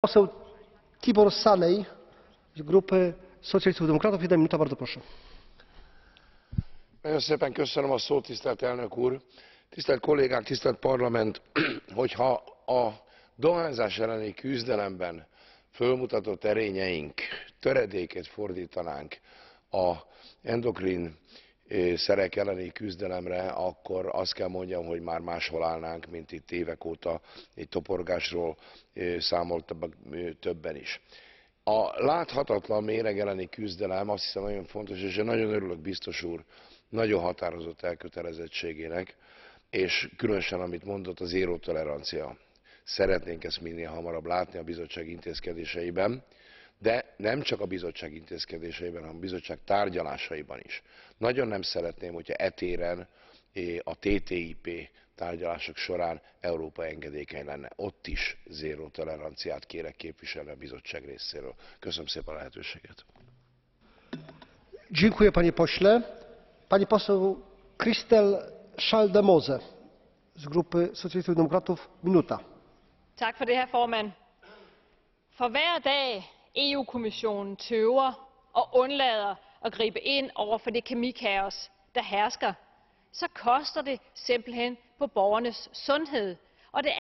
Poseł Tibor Szanyi z grupy Szocjalistów Demokratów. 1 minuta, bardzo proszę. Nagyon szépen köszönöm a szót, tisztelt elnök úr! Tisztelt kollégák, tisztelt parlament! Hogyha a dohányzás elleni küzdelemben fölmutatott erényeink töredékét fordítanánk az endokrin szerek elleni küzdelemre, akkor azt kell mondjam, hogy már máshol állnánk, mint itt évek óta egy toporgásról számoltak többen is. A láthatatlan méreg elleni küzdelem azt hiszem nagyon fontos, és én nagyon örülök biztos úr nagyon határozott elkötelezettségének, és különösen amit mondott, a zéró tolerancia. Szeretnénk ezt minél hamarabb látni a bizottság intézkedéseiben, de nem csak a bizottság intézkedéseiben, hanem a bizottság tárgyalásaiban is. Nagyon nem szeretném, hogyha e téren a TTIP tárgyalások során Európa engedékeny lenne. Ott is zéró toleranciát kérek képviselni a bizottság részéről. Köszönöm szépen a lehetőséget. Dziękuję, panie pośle. Pani poseł Christel Schaldemose z grupy Socjalistów i Demokratów. Minuta. Tak for det, hr. formand. For hver dag EU-kommissionen tøver og undlader at gribe ind over for det kemikaos, der hersker, så koster det simpelthen på borgernes sundhed. Og det